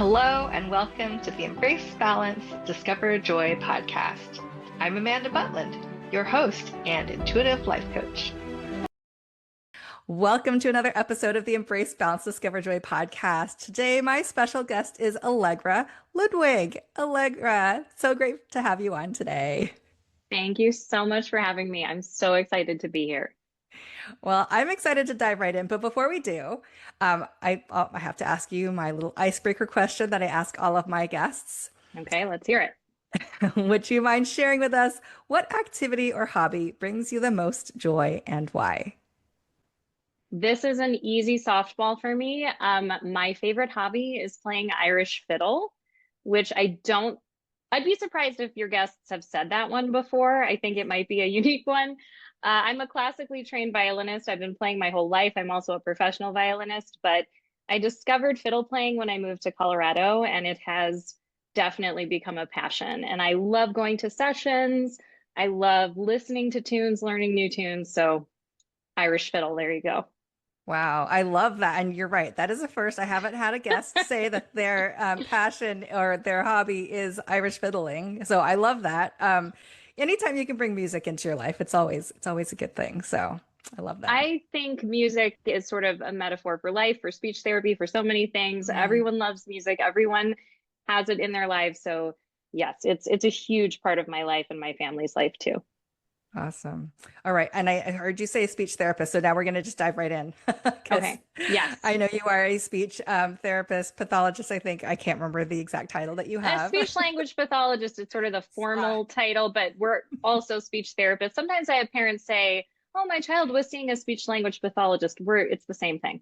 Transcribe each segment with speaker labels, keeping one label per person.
Speaker 1: Hello and welcome to the Embrace Balance, Discover Joy podcast. I'm Amanda Butland, your host and intuitive life coach.
Speaker 2: Welcome to another episode of the Embrace Balance, Discover Joy podcast. Today, my special guest is Allegra Ludwig. Allegra, so great to have you on today.
Speaker 3: Thank you so much for having me. I'm so excited to be here.
Speaker 2: Well, I'm excited to dive right in, but before we do, I have to ask you my little icebreaker question that I ask all of my guests.
Speaker 3: Okay, let's hear it.
Speaker 2: Would you mind sharing with us what activity or hobby brings you the most joy and why?
Speaker 3: This is an easy softball for me. My favorite hobby is playing Irish fiddle, which I'd be surprised if your guests have said that one before. I think it might be a unique one. I'm a classically trained violinist. I've been playing my whole life. I'm also a professional violinist, but I discovered fiddle playing when I moved to Colorado, and it has definitely become a passion. And I love going to sessions. I love listening to tunes, learning new tunes. So Irish fiddle, there you go.
Speaker 2: Wow, I love that. And you're right. That is a first. I haven't had a guest say that their passion or their hobby is Irish fiddling. So I love that. Anytime you can bring music into your life, it's always a good thing. So I love that.
Speaker 3: I think music is sort of a metaphor for life, for speech therapy, for so many things. Everyone loves music. Everyone has it in their lives. So yes, it's a huge part of my life and my family's life too.
Speaker 2: Awesome. All right. And I heard you say speech therapist. So now we're going to just dive right in.
Speaker 3: Okay. Yes.
Speaker 2: I know you are a speech therapist, pathologist. I think I can't remember the exact title that you have.
Speaker 3: A speech-language pathologist is sort of the formal title, but we're also speech therapists. Sometimes I have parents say, oh, my child was seeing a speech-language pathologist. It's the same thing.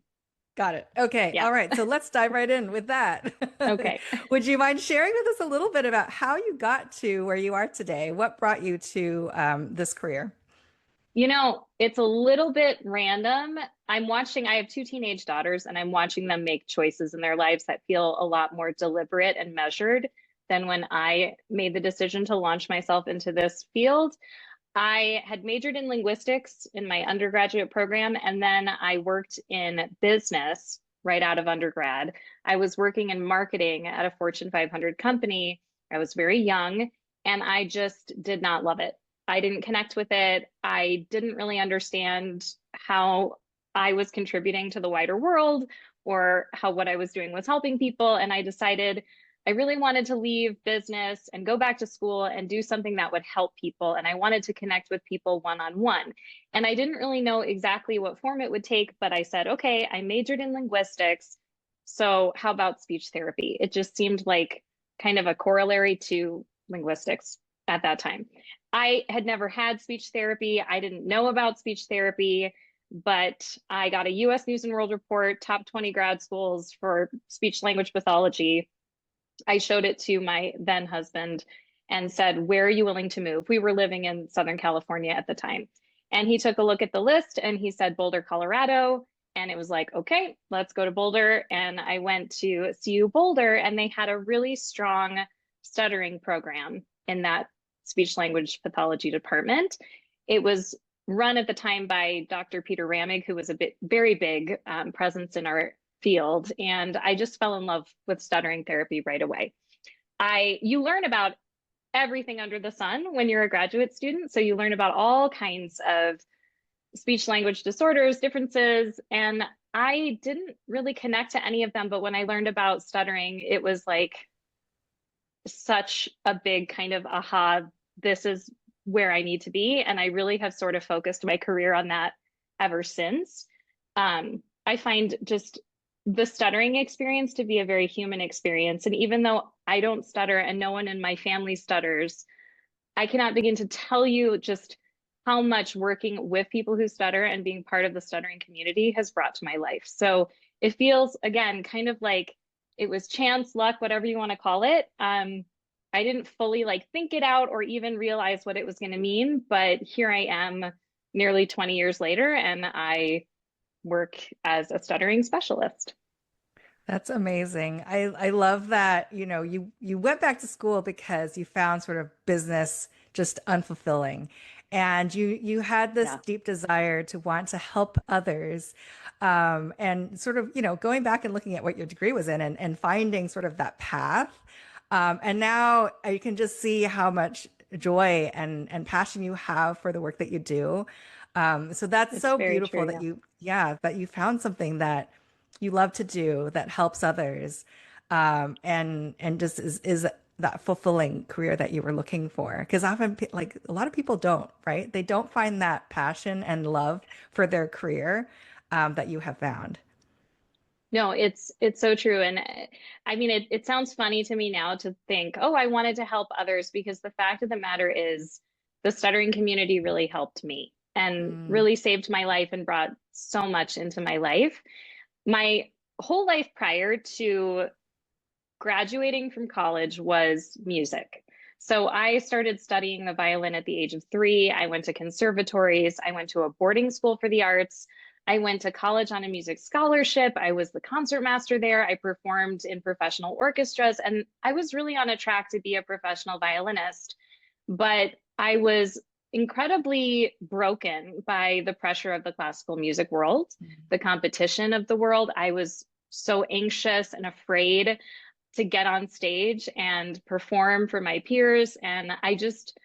Speaker 2: Got it. Okay.
Speaker 3: Yeah.
Speaker 2: All right. So let's dive right in with that.
Speaker 3: Okay.
Speaker 2: Would you mind sharing with us a little bit about how you got to where you are today? What brought you to this career?
Speaker 3: You know, it's a little bit random. I have two teenage daughters, and I'm watching them make choices in their lives that feel a lot more deliberate and measured than when I made the decision to launch myself into this field. I had majored in linguistics in my undergraduate program, and then I worked in business right out of undergrad. I was working in marketing at a Fortune 500 company. I was very young, and I just did not love it. I didn't connect with it. I didn't really understand how I was contributing to the wider world or how what I was doing was helping people. And I decided I really wanted to leave business and go back to school and do something that would help people. And I wanted to connect with people one-on-one. And I didn't really know exactly what form it would take, but I said, okay, I majored in linguistics. So how about speech therapy? It just seemed like kind of a corollary to linguistics at that time. I had never had speech therapy. I didn't know about speech therapy, but I got a US News and World Report, top 20 grad schools for speech language pathology. I showed it to my then husband and said, where are you willing to move? We were living in Southern California at the time. And he took a look at the list and he said, Boulder, Colorado. And it was like, okay, let's go to Boulder. And I went to CU Boulder, and they had a really strong stuttering program in that speech language pathology department. It was run at the time by Dr. Peter Ramig, who was very big presence in our field. And I just fell in love with stuttering therapy right away. You learn about everything under the sun when you're a graduate student. So you learn about all kinds of speech language disorders, differences, and I didn't really connect to any of them. But when I learned about stuttering, it was like such a big kind of aha, this is where I need to be. And I really have sort of focused my career on that ever since. I find just the stuttering experience to be a very human experience. And even though I don't stutter and no one in my family stutters, I cannot begin to tell you just how much working with people who stutter and being part of the stuttering community has brought to my life. So it feels, again, kind of like it was chance, luck, whatever you want to call it. I didn't fully think it out or even realize what it was going to mean, but here I am nearly 20 years later, and I work as a stuttering specialist.
Speaker 2: That's amazing. I love that, you went back to school because you found sort of business just unfulfilling. and you had this
Speaker 3: Yeah.
Speaker 2: deep desire to want to help others, and sort of, going back and looking at what your degree was in, and finding sort of that path. And now you can just see how much joy and passion you have for the work that you do. So that's
Speaker 3: It's
Speaker 2: so
Speaker 3: very
Speaker 2: beautiful
Speaker 3: true.
Speaker 2: that
Speaker 3: Yeah.
Speaker 2: that you found something that you love to do that helps others, and just is that fulfilling career that you were looking for. Because often, like a lot of people don't, right? They don't find that passion and love for their career, that you have found.
Speaker 3: No, it's so true. And I mean, it sounds funny to me now to think, oh, I wanted to help others, because the fact of the matter is the stuttering community really helped me and
Speaker 2: Mm,
Speaker 3: really saved my life and brought so much into my life. My whole life prior to graduating from college was music. So I started studying the violin at the age of 3. I went to conservatories. I went to a boarding school for the arts. I went to college on a music scholarship. I was the concertmaster there. I performed in professional orchestras, and I was really on a track to be a professional violinist. But I was incredibly broken by the pressure of the classical music world, the competition of the world. I was so anxious and afraid to get on stage and perform for my peers. And I just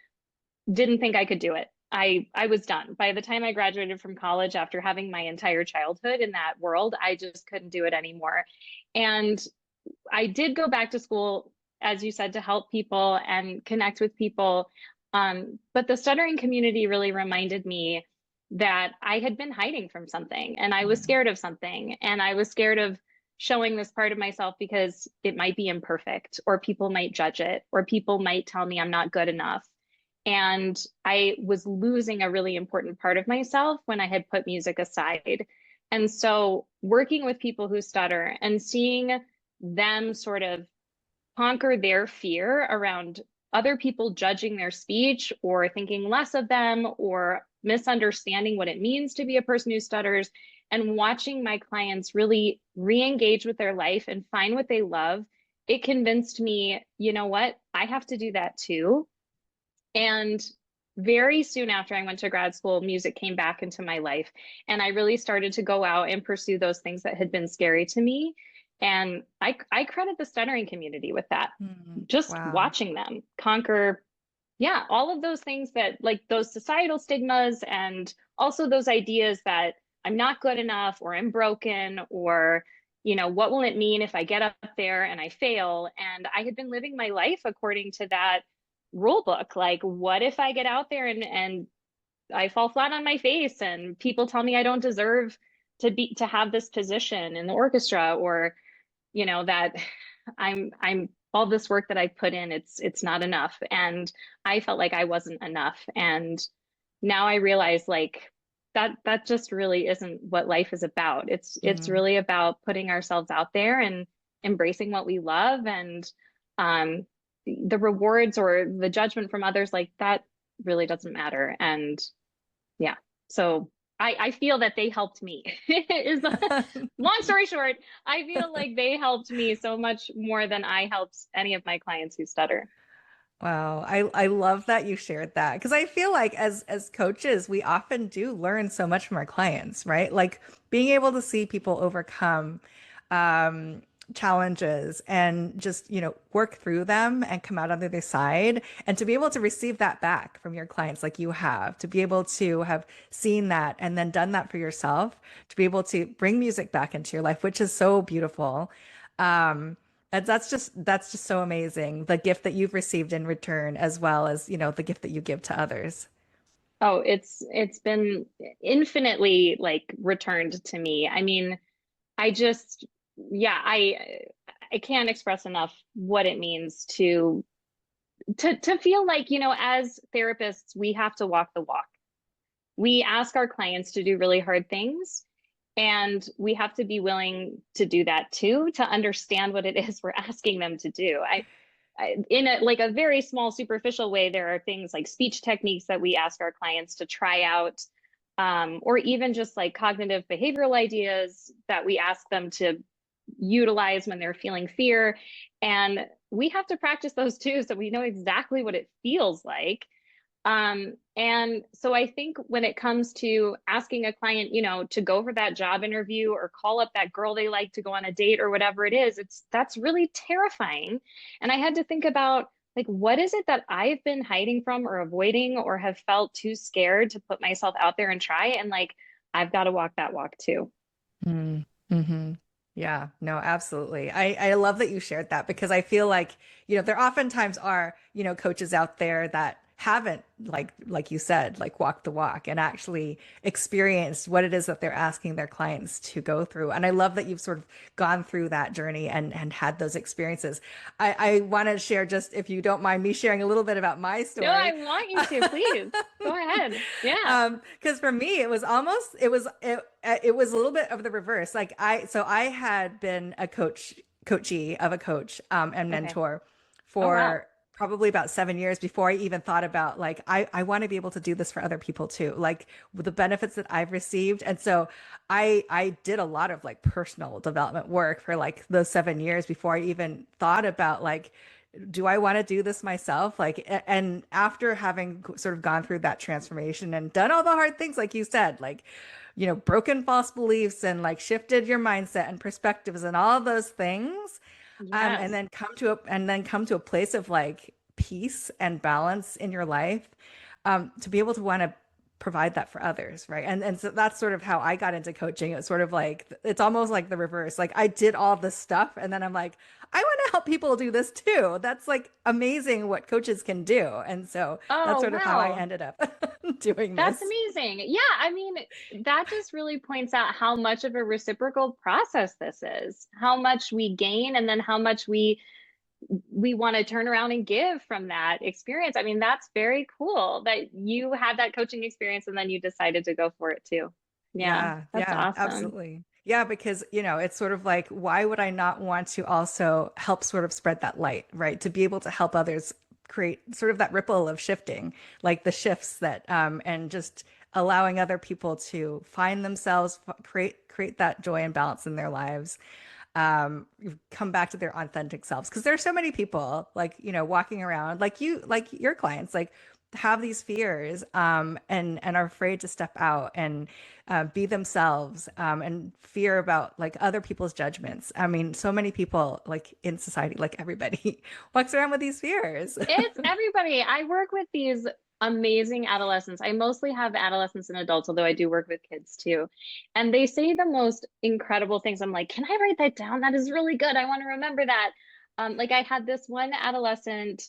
Speaker 3: didn't think I could do it. I was done. By the time I graduated from college, after having my entire childhood in that world, I just couldn't do it anymore. And I did go back to school, as you said, to help people and connect with people. But the stuttering community really reminded me that I had been hiding from something, and I was
Speaker 2: mm,
Speaker 3: scared of something, and I was scared of showing this part of myself because it might be imperfect, or people might judge it, or people might tell me I'm not good enough. And I was losing a really important part of myself when I had put music aside. And so working with people who stutter and seeing them sort of conquer their fear around other people judging their speech or thinking less of them or misunderstanding what it means to be a person who stutters, and watching my clients really re-engage with their life and find what they love, it convinced me, you know what, I have to do that too. And very soon after I went to grad school, music came back into my life. And I really started to go out and pursue those things that had been scary to me. And I credit the stuttering community with that. Just
Speaker 2: wow.
Speaker 3: watching them conquer, yeah, all of those things, that like those societal stigmas, and also those ideas that I'm not good enough, or I'm broken, or, what will it mean if I get up there and I fail? And I had been living my life according to that rule book. Like, what if I get out there and I fall flat on my face and people tell me I don't deserve to have this position in the orchestra, or, that I'm all this work that I put in, it's not enough. And I felt like I wasn't enough. And now I realize, like, that just really isn't what life is about. It's
Speaker 2: Mm.
Speaker 3: really about putting ourselves out there and embracing what we love, and um the rewards or the judgment from others, like that really doesn't matter. And yeah, so I feel that they helped me. Is long story short, I feel like they helped me so much more than I helped any of my clients who stutter.
Speaker 2: Wow, I love that you shared that, because I feel like as coaches, we often do learn so much from our clients, right? Like being able to see people overcome um challenges and just, work through them and come out on the other side, and to be able to receive that back from your clients like you have, to be able to have seen that and then done that for yourself, to be able to bring music back into your life, which is so beautiful. And that's just so amazing. The gift that you've received in return, as well as, the gift that you give to others.
Speaker 3: Oh, it's been infinitely like returned to me. I mean, I just, yeah, I can't express enough what it means to feel like, as therapists, we have to walk the walk. We ask our clients to do really hard things, and we have to be willing to do that too, to understand what it is we're asking them to do. In a like a very small superficial way, there are things like speech techniques that we ask our clients to try out, or even just like cognitive behavioral ideas that we ask them to utilize when they're feeling fear. And we have to practice those too, so we know exactly what it feels like. And so I think when it comes to asking a client, you know, to go for that job interview or call up that girl they like to go on a date or whatever it is, that's really terrifying. And I had to think about, like, what is it that I've been hiding from or avoiding or have felt too scared to put myself out there and try? And like, I've got to walk that walk too.
Speaker 2: Mm-hmm. Yeah, no, absolutely. I love that you shared that because I feel like, there oftentimes are, coaches out there that haven't like you said, like walked the walk and actually experienced what it is that they're asking their clients to go through. And I love that you've sort of gone through that journey and had those experiences. I want to share, just if you don't mind me sharing a little bit about my
Speaker 3: No, I
Speaker 2: story.
Speaker 3: want you to, please. Go ahead. Yeah.
Speaker 2: Because for me, it was a little bit of the reverse. I had been a coachee of a coach, and
Speaker 3: Okay.
Speaker 2: mentor
Speaker 3: Oh, wow.
Speaker 2: for probably about 7 years before I even thought about, like, I want to be able to do this for other people too, like with the benefits that I've received. And so I did a lot of like personal development work for like those 7 years before I even thought about, like, do I want to do this myself? Like, and after having sort of gone through that transformation and done all the hard things, like you said, like, broken false beliefs and like shifted your mindset and perspectives and all of those things, and
Speaker 3: Yes.
Speaker 2: then come to a place of like peace and balance in your life, to be able to want to provide that for others, right? And so that's sort of how I got into coaching. It's sort of like, it's almost like the reverse. Like, I did all this stuff and then I'm like, I want to help people do this too. That's like amazing what coaches can do. And so that's
Speaker 3: Oh,
Speaker 2: sort of how I
Speaker 3: wow.
Speaker 2: ended up doing
Speaker 3: That's
Speaker 2: this.
Speaker 3: amazing. Yeah, I mean, that just really points out how much of a reciprocal process this is, how much we gain and then how much we want to turn around and give from that experience. I mean, that's very cool that you had that coaching experience and then you decided to go for it too. Yeah,
Speaker 2: Yeah,
Speaker 3: that's
Speaker 2: yeah,
Speaker 3: awesome.
Speaker 2: absolutely. Yeah, because, it's sort of like, why would I not want to also help sort of spread that light, right? To be able to help others create sort of that ripple of shifting, like the shifts that, and just allowing other people to find themselves, create that joy and balance in their lives, come back to their authentic selves. Because there's so many people, like, walking around like your clients, like, have these fears, and are afraid to step out and be themselves, and fear about like other people's judgments. I mean, so many people, like, in society, like everybody walks around with these fears.
Speaker 3: It's everybody. I work with these amazing adolescents. I mostly have adolescents and adults, although I do work with kids too. And they say the most incredible things. I'm like, can I write that down? That is really good. I want to remember that. Like I had this one adolescent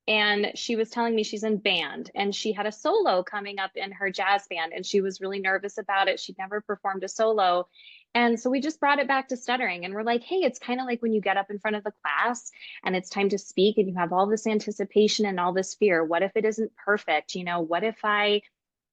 Speaker 3: and she was telling me she's in band and she had a solo coming up in her jazz band and she was really nervous about it. She'd never performed a solo. And so we just brought it back to stuttering and we're like, hey, it's kind of like when you get up in front of the class and it's time to speak and you have all this anticipation and all this fear. What if it isn't perfect? You know, what if I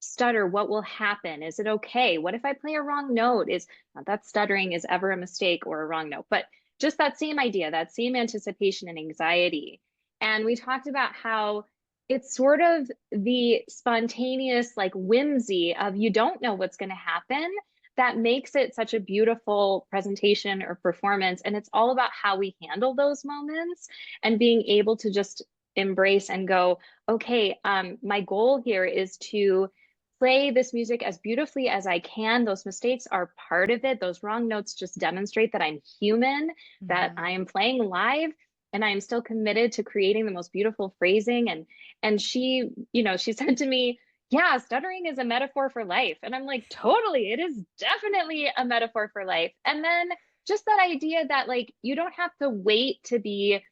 Speaker 3: stutter? What will happen? Is it okay? What if I play a wrong note? Is not that stuttering is ever a mistake or a wrong note, but just that same idea, that same anticipation and anxiety. And we talked about how it's sort of the spontaneous, like whimsy of you don't know what's going to happen that makes it such a beautiful presentation or performance. And it's all about how we handle those moments and being able to just embrace and go, okay, my goal here is to play this music as beautifully as I can. Those mistakes are part of it. Those wrong notes just demonstrate that I'm human, that
Speaker 2: Mhm.
Speaker 3: I am playing live and I am still committed to creating the most beautiful phrasing. And she, you know, she said to me, yeah, stuttering is a metaphor for life. And I'm like, totally, it is definitely a metaphor for life. And then just that idea that like you don't have to wait to be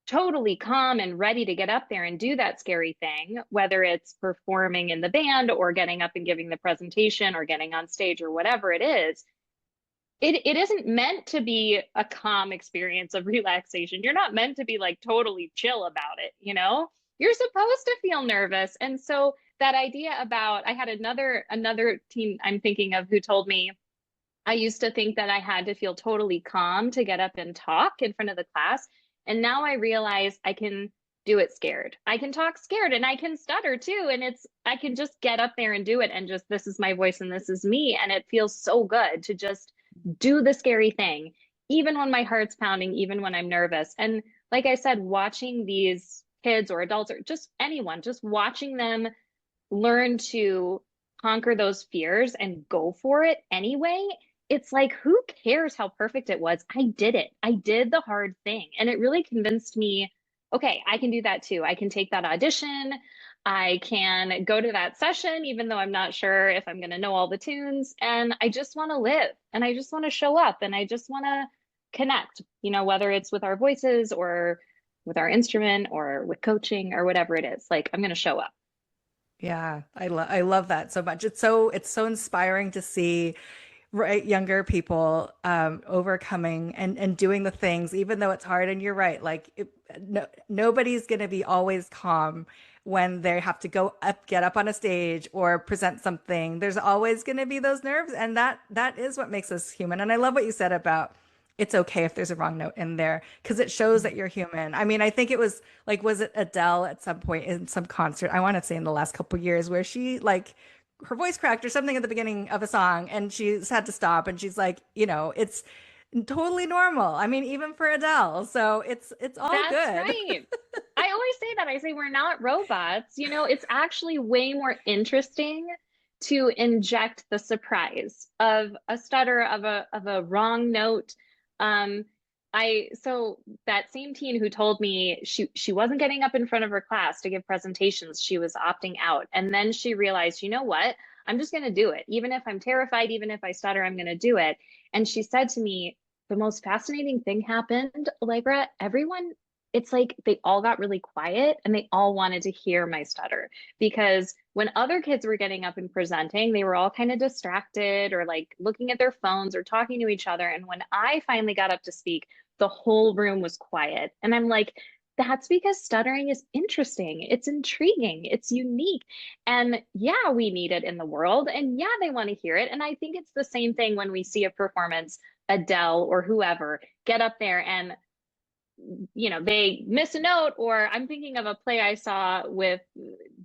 Speaker 3: totally calm and ready to get up there and do that scary thing, whether it's performing in the band or getting up and giving the presentation or getting on stage or whatever it is. It isn't meant to be a calm experience of relaxation. You're not meant to be like totally chill about it, you know? You're supposed to feel nervous. And so that idea about I had another teen I'm thinking of who told me I used to think that I had to feel totally calm to get up and talk in front of the class. And now I realize I can do it scared. I can talk scared and I can stutter too. And I can just get up there and do it. And just, this is my voice and this is me. And it feels so good to just do the scary thing, even when my heart's pounding, even when I'm nervous. And like I said, watching these kids or adults or just anyone, just watching them learn to conquer those fears and go for it anyway, it's like, who cares how perfect it was? I did it. I did the hard thing. And it really convinced me, okay, I can do that too. I can take that audition. I can go to that session, even though I'm not sure if I'm going to know all the tunes. And I just want to live and I just want to show up and I just want to connect, whether it's with our voices or with our instrument or with coaching or whatever it is. Like, I'm going to show up.
Speaker 2: Yeah, I love that so much. It's so inspiring to see, right, younger people overcoming and doing the things even though it's hard. And you're right, like nobody's going to be always calm when they have to get up on a stage or present something. There's always going to be those nerves, and that is what makes us human. And I love what you said about it's okay if there's a wrong note in there because it shows that you're human. I mean, I think it was like, was it Adele at some point in some concert? I want to say in the last couple of years where she like her voice cracked or something at the beginning of a song and she's had to stop and she's like, it's totally normal. I mean, even for Adele. So it's all
Speaker 3: That's
Speaker 2: good.
Speaker 3: Right. I always say that. I say we're not robots. It's actually way more interesting to inject the surprise of a stutter, of a wrong note. So that same teen who told me she wasn't getting up in front of her class to give presentations, she was opting out. And then she realized, you know what? I'm just going to do it. Even if I'm terrified, even if I stutter, I'm going to do it. And she said to me, the most fascinating thing happened, Allegra. Everyone, it's like they all got really quiet and they all wanted to hear my stutter, because when other kids were getting up and presenting, they were all kind of distracted or like looking at their phones or talking to each other. And when I finally got up to speak, the whole room was quiet. And I'm like, that's because stuttering is interesting. It's intriguing. It's unique. And yeah, we need it in the world. And yeah, they want to hear it. And I think it's the same thing when we see a performance, Adele or whoever get up there and they miss a note. Or I'm thinking of a play I saw with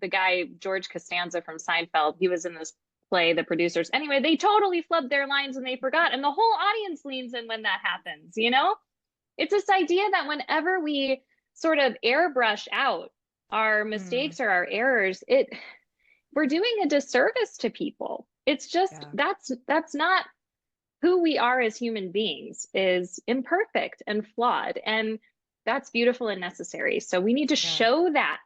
Speaker 3: the guy, George Costanza from Seinfeld. He was in this play, the producers. Anyway, they totally flubbed their lines and they forgot. And the whole audience leans in when that happens, It's this idea that whenever we sort of airbrush out our mistakes or our errors, we're doing a disservice to people. It's just, that's not who we are as human beings, is imperfect and flawed. And that's beautiful and necessary. So we need to show that.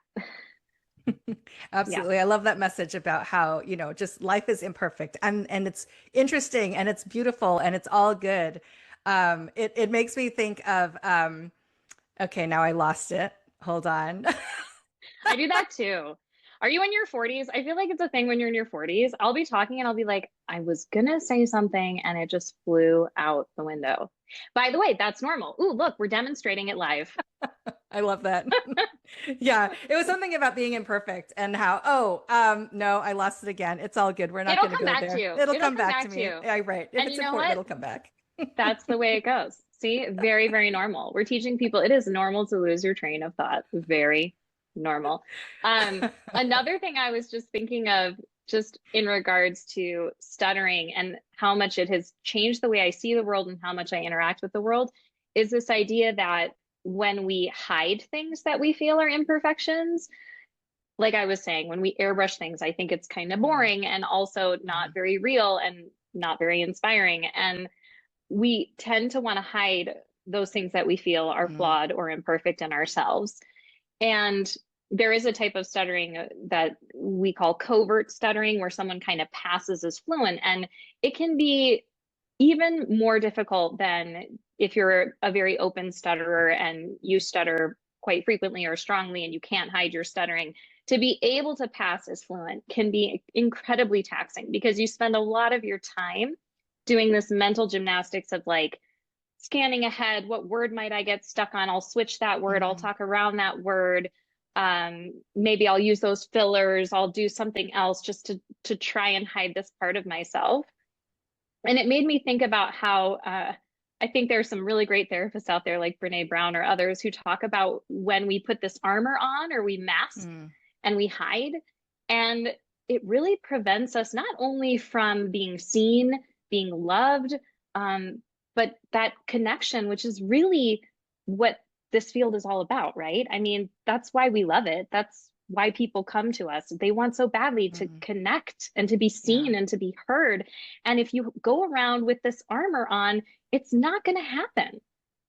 Speaker 2: Absolutely. I love that message about how, just life is imperfect and it's interesting and it's beautiful and it's all good. It makes me think of, okay, now I lost it. Hold on.
Speaker 3: I do that too. Are you in your 40s? I feel like it's a thing when you're in your 40s. I'll be talking and I'll be like, I was gonna say something and it just flew out the window. By the way, that's normal. Ooh, look, we're demonstrating it live.
Speaker 2: I love that. Yeah, it was something about being imperfect and how, no, I lost it again. It's all good. We're not going to go there. It'll come back to me. Yeah, right. If it's important, it'll come back.
Speaker 3: That's the way it goes. See, very, very normal. We're teaching people it is normal to lose your train of thought. Very normal. Another thing I was just thinking of, just in regards to stuttering and how much it has changed the way I see the world and how much I interact with the world, is this idea that when we hide things that we feel are imperfections, like I was saying, when we airbrush things, I think it's kind of boring and also not very real and not very inspiring. And we tend to want to hide those things that we feel are flawed or imperfect in ourselves. And there is a type of stuttering that we call covert stuttering, where someone kind of passes as fluent. And it can be even more difficult than if you're a very open stutterer and you stutter quite frequently or strongly and you can't hide your stuttering. To be able to pass as fluent can be incredibly taxing, because you spend a lot of your time doing this mental gymnastics of like scanning ahead. What word might I get stuck on? I'll switch that word. I'll talk around that word. Maybe I'll use those fillers. I'll do something else just to try and hide this part of myself. And it made me think about how I think there's some really great therapists out there like Brene Brown or others who talk about when we put this armor on or we mask and we hide. And it really prevents us not only from being seen, being loved, but that connection, which is really what this field is all about, right? I mean, that's why we love it. That's why people come to us. They want so badly to connect and to be seen and to be heard. And if you go around with this armor on, it's not going to happen.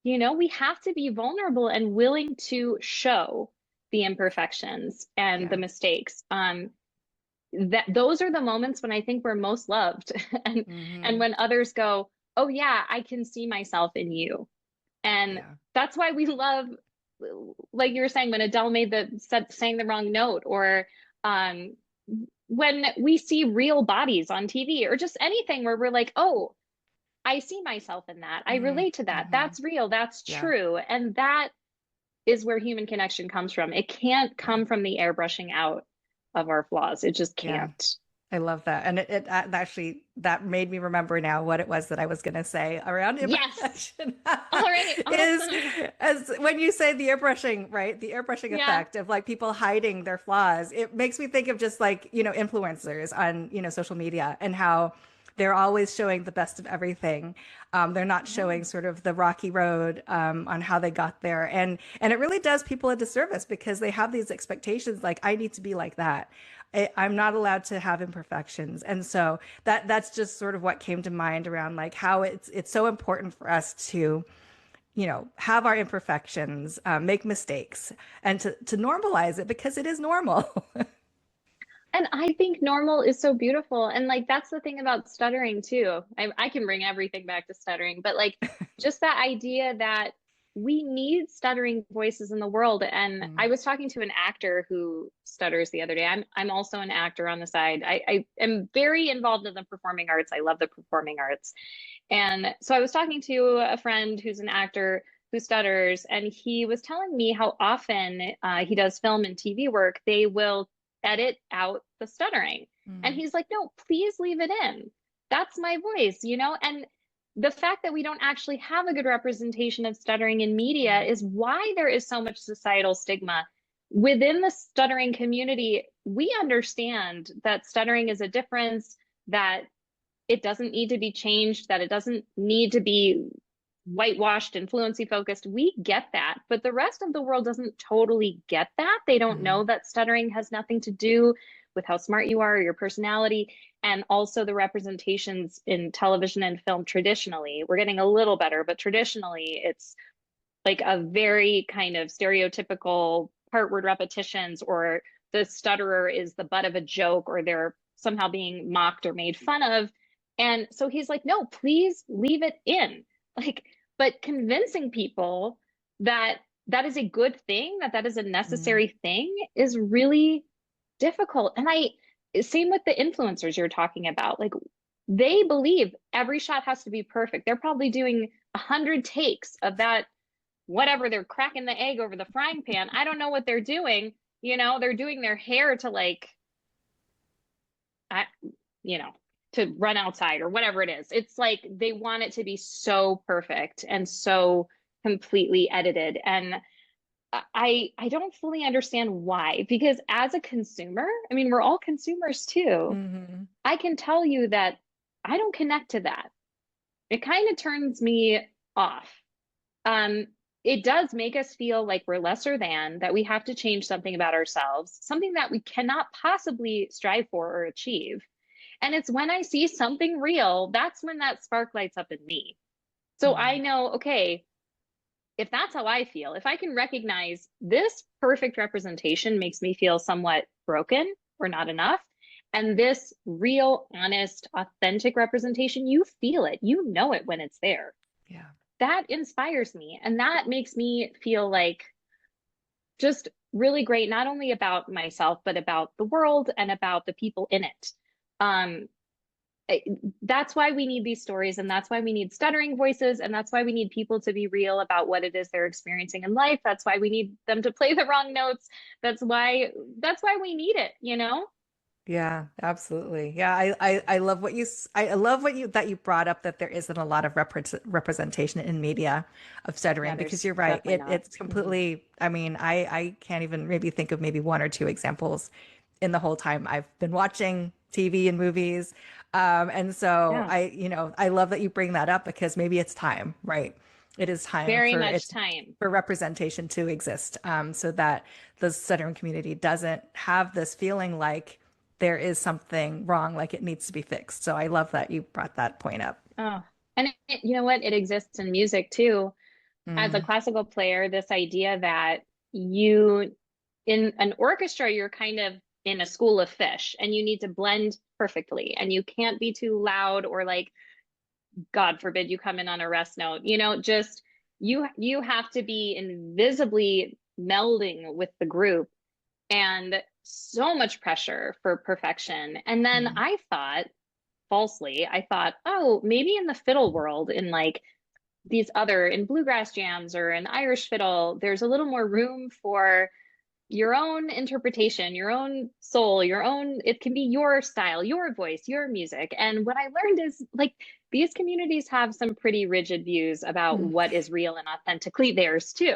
Speaker 3: You know, we have to be vulnerable and willing to show the imperfections and the mistakes. That those are the moments when I think we're most loved, and when others go, oh yeah, I can see myself in you. And that's why we love, like you were saying, when Adele sang the wrong note, or when we see real bodies on TV, or just anything where we're like, oh, I see myself in that. I relate to that. That's real. That's true. And that is where human connection comes from. It can't come from the airbrushing out of our flaws. It just can't.
Speaker 2: I love that. And it actually, that made me remember now what it was that I was going to say around imperfection.
Speaker 3: All right. Awesome.
Speaker 2: Is as when you say the airbrushing, right? The airbrushing effect of like people hiding their flaws. It makes me think of just like, you know, influencers on, you know, social media, and how they're always showing the best of everything. They're not showing sort of the rocky road on how they got there. And it really does people a disservice, because they have these expectations like, I need to be like that. I'm not allowed to have imperfections. And so that's just sort of what came to mind around like how it's so important for us to, you know, have our imperfections, make mistakes, and to normalize it, because it is normal.
Speaker 3: And I think normal is so beautiful. And like, that's the thing about stuttering too. I can bring everything back to stuttering, but like just that idea that we need stuttering voices in the world. And I was talking to an actor who stutters the other day. I'm also an actor on the side. I am very involved in the performing arts. I love the performing arts. And so I was talking to a friend who's an actor who stutters, and he was telling me how often he does film and TV work. They will edit out the stuttering. And he's like, no, please leave it in. That's my voice, you know? And the fact that we don't actually have a good representation of stuttering in media is why there is so much societal stigma. Within the stuttering community, we understand that stuttering is a difference, that it doesn't need to be changed, that it doesn't need to be whitewashed and fluency focused. We get that, but the rest of the world doesn't totally get that. They don't know that stuttering has nothing to do with how smart you are or your personality. And also the representations in television and film traditionally, we're getting a little better, but traditionally it's like a very kind of stereotypical part word repetitions, or the stutterer is the butt of a joke, or they're somehow being mocked or made fun of. And so he's like, no, please leave it in. Like, but convincing people that that is a good thing, that is a necessary thing, is really difficult. And same with the influencers you're talking about. Like, they believe every shot has to be perfect. They're probably doing 100 takes of that, whatever, they're cracking the egg over the frying pan. I don't know what they're doing. You know, they're doing their hair to like, to run outside or whatever it is. It's like they want it to be so perfect and so completely edited. And I don't fully understand why, because as a consumer, I mean, we're all consumers too. I can tell you that I don't connect to that. It kind of turns me off. It does make us feel like we're lesser than, that we have to change something about ourselves, something that we cannot possibly strive for or achieve. And it's when I see something real, that's when that spark lights up in me. So I know, okay, if that's how I feel, if I can recognize this perfect representation makes me feel somewhat broken or not enough, and this real, honest, authentic representation, you feel it, you know it when it's there.
Speaker 2: Yeah. That
Speaker 3: inspires me. And that makes me feel like just really great, not only about myself, but about the world and about the people in it. That's why we need these stories, and that's why we need stuttering voices, and that's why we need people to be real about what it is they're experiencing in life. That's why we need them to play the wrong notes. That's why we need it, you know?
Speaker 2: Yeah, absolutely. Yeah, I love what that you brought up, that there isn't a lot of representation in media of stuttering, because you're right. It's completely, I mean, I can't even maybe think of maybe one or two examples in the whole time I've been watching TV and movies. And so I love that you bring that up, because maybe it's time, right? It is time
Speaker 3: Very
Speaker 2: for
Speaker 3: much time
Speaker 2: for representation to exist, so that the stuttering community doesn't have this feeling like there is something wrong, like it needs to be fixed. So I love that you brought that point up.
Speaker 3: Oh, and you know what? It exists in music too. As a
Speaker 2: Mm.
Speaker 3: classical player, this idea that you, in an orchestra, you're kind of in a school of fish and you need to blend perfectly and you can't be too loud or like, God forbid you come in on a rest note, just you have to be invisibly melding with the group and so much pressure for perfection. And then
Speaker 2: Mm.
Speaker 3: I thought, falsely, oh, maybe in the fiddle world, in like these other, in bluegrass jams or in Irish fiddle, there's a little more room for your own interpretation, your own soul, it can be your style, your voice, your music. And what I learned is like these communities have some pretty rigid views about
Speaker 2: Mm.
Speaker 3: what is real and authentically theirs too.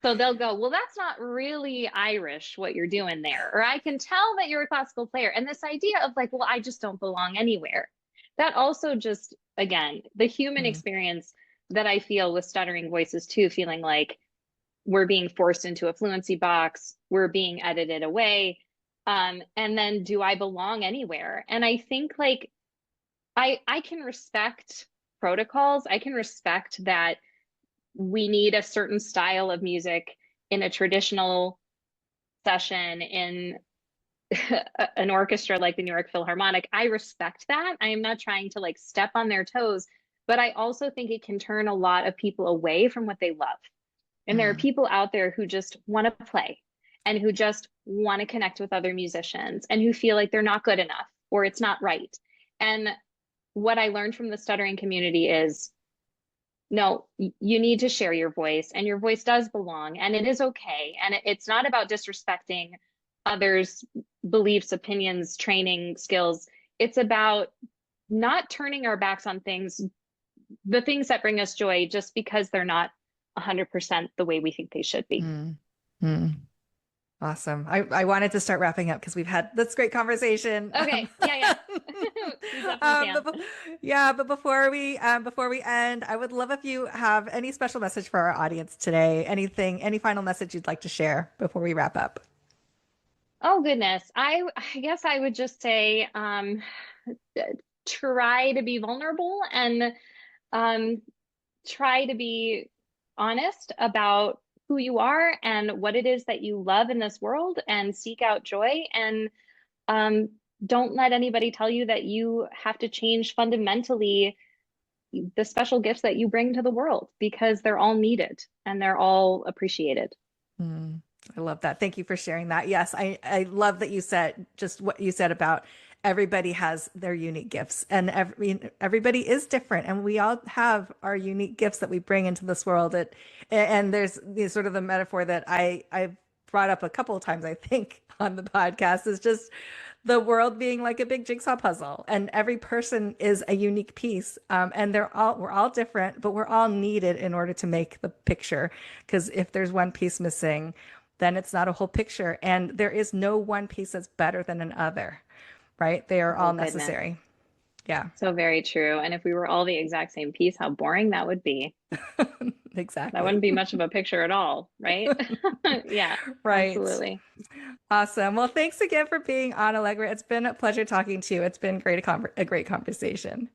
Speaker 3: So they'll go, well, that's not really Irish what you're doing there. Or I can tell that you're a classical player. And this idea of like, well, I just don't belong anywhere. That also just, again, the human
Speaker 2: Mm.
Speaker 3: experience that I feel with stuttering voices too, feeling like we're being forced into a fluency box, we're being edited away. And then do I belong anywhere? And I think like I can respect protocols. I can respect that we need a certain style of music in a traditional session in an orchestra like the New York Philharmonic. I respect that. I am not trying to like step on their toes, but I also think it can turn a lot of people away from what they love. And there are
Speaker 2: Mm.
Speaker 3: people out there who just want to play and who just want to connect with other musicians and who feel like they're not good enough or it's not right. And what I learned from the stuttering community is no, you need to share your voice and your voice does belong and it is okay. And it's not about disrespecting others' beliefs, opinions, training, skills. It's about not turning our backs on things, the things that bring us joy, just because they're not 100% the way we think they should be.
Speaker 2: Mm. Mm. Awesome. I wanted to start wrapping up because we've had this great conversation.
Speaker 3: Okay. Yeah. We definitely can.
Speaker 2: Yeah, but before we end, I would love if you have any special message for our audience today. Any final message you'd like to share before we wrap up?
Speaker 3: Oh goodness. I guess I would just say try to be vulnerable and try to be honest about who you are and what it is that you love in this world and seek out joy and don't let anybody tell you that you have to change fundamentally the special gifts that you bring to the world because they're all needed and they're all appreciated.
Speaker 2: Mm, I love that. Thank you for sharing that. Yes, I love that you said just what you said about everybody has their unique gifts and everybody is different and we all have our unique gifts that we bring into this world. And there's sort of the metaphor that I've brought up a couple of times, I think, on the podcast is just the world being like a big jigsaw puzzle and every person is a unique piece. And we're all different, but we're all needed in order to make the picture. Because if there's one piece missing, then it's not a whole picture. And there is no one piece that's better than another, right? They are all necessary.
Speaker 3: Goodness.
Speaker 2: Yeah.
Speaker 3: So very true. And if we were all the exact same piece, how boring that would be.
Speaker 2: Exactly.
Speaker 3: That wouldn't be much of a picture at all, right? Yeah,
Speaker 2: right.
Speaker 3: Absolutely.
Speaker 2: Awesome. Well, thanks again for being on, Allegra. It's been a pleasure talking to you. It's been a great conversation.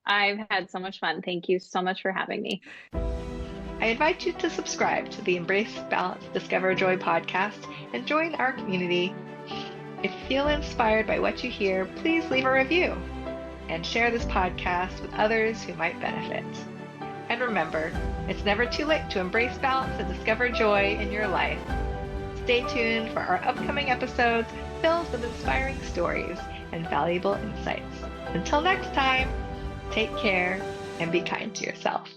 Speaker 3: I've had so much fun. Thank you so much for having me.
Speaker 1: I invite you to subscribe to the Embrace, Balance, Discover Joy podcast and join our community. If you feel inspired by what you hear, please leave a review and share this podcast with others who might benefit. And remember, it's never too late to embrace balance and discover joy in your life. Stay tuned for our upcoming episodes filled with inspiring stories and valuable insights. Until next time, take care and be kind to yourself.